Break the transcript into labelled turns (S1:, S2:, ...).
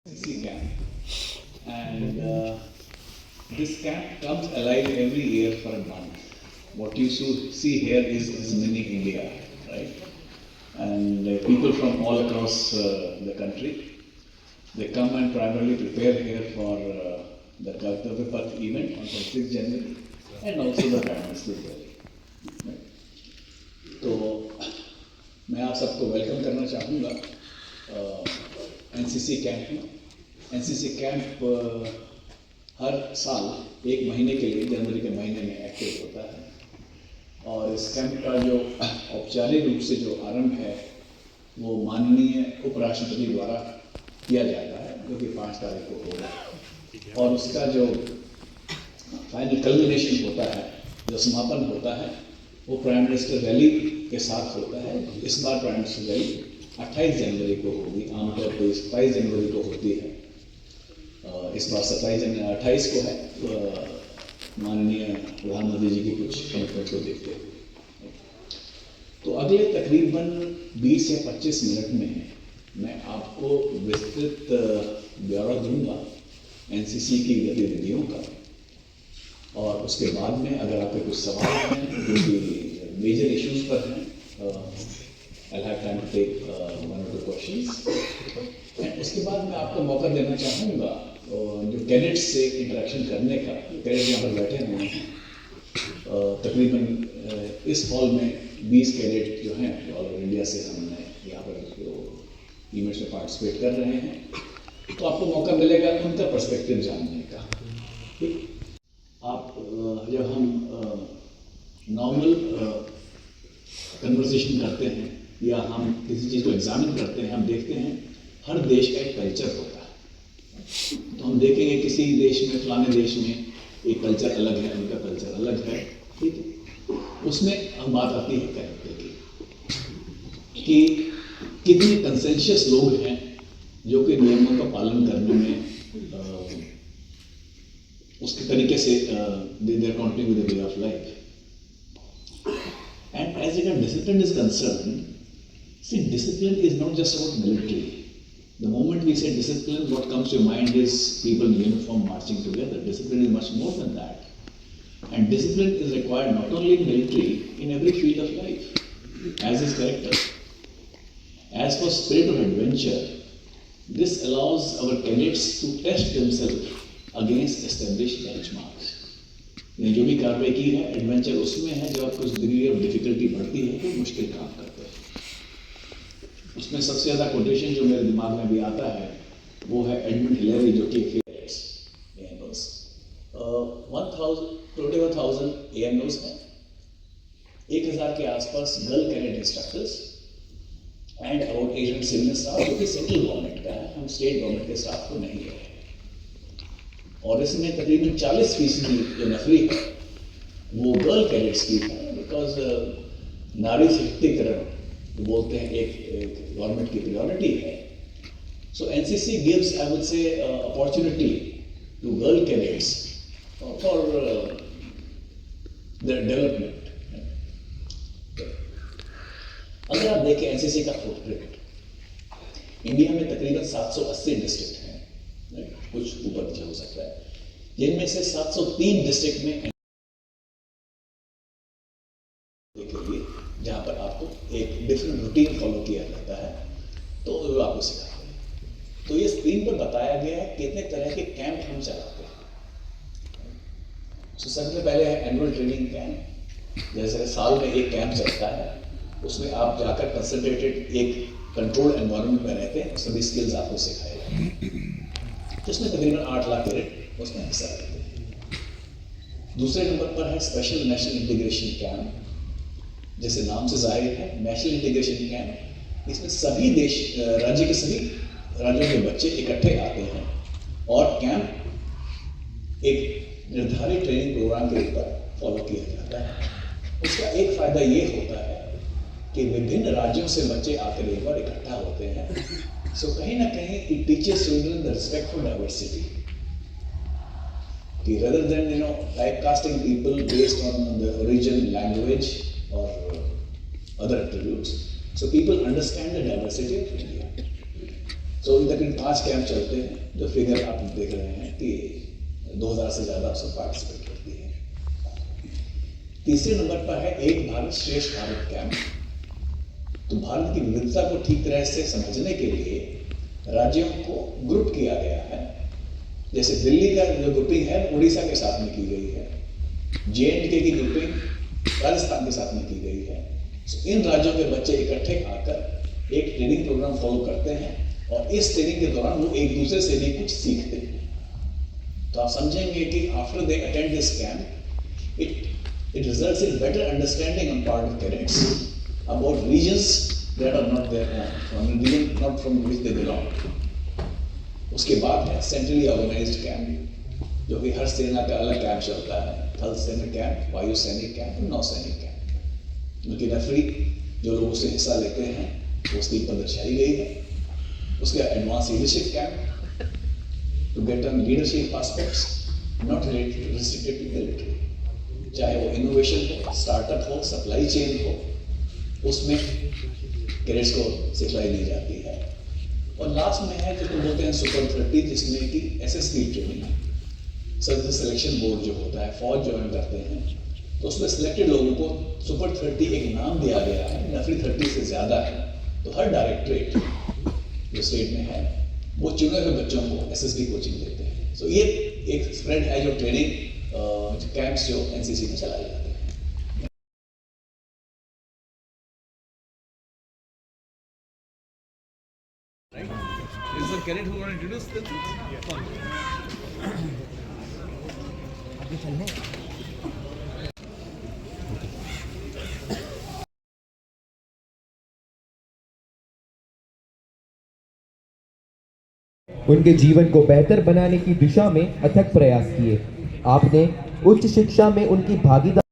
S1: NCC camp, and this camp comes alive every year for a month. What you see here is mini India, right? And people from all across the country, they come and primarily prepare here for the Kartavya Path event on 26th January and also the Prime Minister's Rally. Right? तो मैं आप सबको welcome करना चाहूँगा NCC camp में। NCC camp हर साल एक महीने के लिए जनवरी के महीने में एक्टिव होता है और इस कैंप का जो औपचारिक रूप से जो आरंभ है वो माननीय उपराष्ट्रपति द्वारा किया जाता है, जो कि 5 तारीख को होगा और उसका जो फाइनल कल्मिनेशन होता है, जो समापन होता है, वो प्राइम मिनिस्टर रैली के साथ होता है। इस बार प्राइम मिनिस्टर रैली 28 जनवरी को होगी, आमतौर पर 27 जनवरी को होती है। इस बार 28 को है, माननीय प्रधानमंत्री जी की कुछ कमिटमेंट को देखते हुए। तो अगले तकरीबन 20 या 25 मिनट में मैं आपको विस्तृत ब्यौरा दूंगा एनसीसी की गतिविधियों का, और उसके बाद में अगर आपके कुछ सवाल हैं जो कि मेजर इश्यूज पर हैं, I'll have time to take 1 or 2 questions, and उसके बाद मैं आपको मौका देना चाहूँगा जो कैडेट्स से इंटरेक्शन करने का। कैडेट यहाँ पर बैठे हुए हैं, तकरीबन इस हॉल में 20 कैडेट जो हैं ऑल ओवर इंडिया से हमने यहाँ पर जो इवेंट्स में पार्टिसिपेट कर रहे हैं, तो आपको मौका मिलेगा उनका पर्सपेक्टिव जानने का। ठीक, आप जब हम नॉर्मल कन्वर्सेशन करते हैं या हम किसी चीज़ को एग्जामिन करते हैं, हम देखते हैं हर देश का एक कल्चर होता है। तो हम देखेंगे किसी देश में, फलाने देश में एक कल्चर अलग है, उनका कल्चर अलग है, ठीक है। उसमें हम बात आती है कैरेक्टर की कि कितने कंसेंशियस लोग हैं जो कि नियमों का पालन करने में उसके तरीके से they are continue with the way of life. And as regards discipline is concerned, see, discipline is not just about military. The moment we say discipline, what comes to your mind is people in uniform marching together. Discipline is much more than that. And discipline is required not only in military, in every field of life, as is character. As for spirit of adventure, this allows our cadets to test themselves against established benchmarks. जो भी कार्रवाई की है, adventure उसमें है जब कुछ degree of difficulty बढ़ती है तो मुश्किल काम करते हैं। उसमें सबसे ज़्यादा कोटेशन जो मेरे दिमाग में भी आता है वो है एडमंड हिलेरी, जो कि 21,000 ANOs हैं, 1000 के आसपास girl cadet instructors and about 800 civil staff, जो कि सेंट्रल गवर्नमेंट का है, हम स्टेट गवर्नमेंट के स्टाफ को नहीं है। और इसमें तकरीबन 40% जो नफरी है वो गर्ल कैडेट्स की है, बिकॉज नारी सशक्तिकरण बोलते हैं एक गवर्नमेंट की प्रायोरिटी है। So NCC gives, I would say, opportunity to girl cadets for their development. अगर आप देखें एनसीसी का फुटप्रिंट, इंडिया में तकरीबन 780 डिस्ट्रिक्ट हैं, कुछ ऊपर नीचे हो सकता है, जिनमें से 703 डिस्ट्रिक्ट में के लिए जहां पर आपको एक डिफरेंट रूटीन फॉलो किया जाता है, तो वो आपको सिखाते हैं। तो ये स्क्रीन पर बताया गया है कितने तरह के कैंप हम चलाते हैं। तो सबसे पहले है एनुअल ट्रेनिंग कैंप। जैसे साल में एक कैंप चलता है, उसमें आप जाकर कंसंट्रेटेड एक कंट्रोल एनवायरनमेंट में रहते हैं, सभी स्किल्स आपको सिखाए जाते हैं। तो उसमें तकरीबन 8 लाख कैडेट उसमें हिस्सा लेते हैं। दूसरे नंबर पर है स्पेशल नेशनल इंटीग्रेशन कैंप। जैसे नाम से जाहिर है, नेशनल इंटीग्रेशन कैंप, इसमें सभी राज्य के सभी राज्यों के बच्चे इकट्ठे आते हैं और कैंप एक निर्धारित ट्रेनिंग प्रोग्राम के ऊपर फॉलो किया जाता है। उसका एक फायदा ये होता है कि विभिन्न राज्यों से बच्चे आकर एक बार इकट्ठा होते हैं। सो कहीं ना कहीं it teaches children the respect for diversity, कि rather than typecasting people based on the origin, language or other attributes, so people understand the diversity of India. तो इधर इन 5 कैंप चलते हैं, जो फिगर आप देख रहे हैं कि 2000 से ज़्यादा सब पार्टिसिपेट करती है। तीसरे नंबर पर है एक भारत श्रेष्ठ भारत कैंप। तो भारत की विविधता को ठीक तरह से समझने के लिए राज्यों को ग्रुप किया गया है। जैसे दिल्ली का जो ग्रुपिंग है उड़ीसा के साथ में की गई है, J&K की ग्रुपिंग राजस्थान के साथ में की गई है। तो इन राज्यों के बच्चे इकट्ठे आकर एक ट्रेनिंग प्रोग्राम फॉलो करते हैं और इस ट्रेनिंग के दौरान वो एक दूसरे से भी कुछ सीखते हैं। तो आप समझेंगे कि after they attend this camp it results in better understanding on part of cadets about regions that are not their own, not from which they belong. उसके बाद है सेंट्रली ऑर्गेनाइज्ड कैंप, जो कि हर सेना का अलग कैंप चलता है। थल सैनिक कैंप, वायु सैनिक कैंप और नौसैनिक कैंप। उनकी रेफरी जो लोग उससे हिस्सा लेते हैं वो स्क्रीन पर दर्शाई गई है। उसके advance leadership camp to get on leadership aspects not restricted to military, चाहे वो इनोवेशन हो, स्टार्टअप हो, सप्लाई चेन हो, उसमें कैडेट्स को सिखलाई दी जाती है। और लास्ट में है जो बोलते हैं सुपर 30, जिसमें कि SSB training, service selection board जो होता है, फौज ज्वाइन करते हैं, तो उसमें सिलेक्टेड लोगों को सुपर 30 एक नाम दिया गया है, नफरी 30 से ज़्यादा है। तो हर डायरेक्टरेट जो स्टेट में है वो चुने हुए बच्चों को SSB कोचिंग देते हैं। सो ये एक स्प्रेड है जो ट्रेनिंग कैंप्स जो NCC में चलाए जाते हैं।
S2: Is the cadet who want to introduce themselves?
S3: उनके जीवन को बेहतर बनाने की दिशा में अथक प्रयास किए। आपने उच्च शिक्षा में उनकी भागीदारी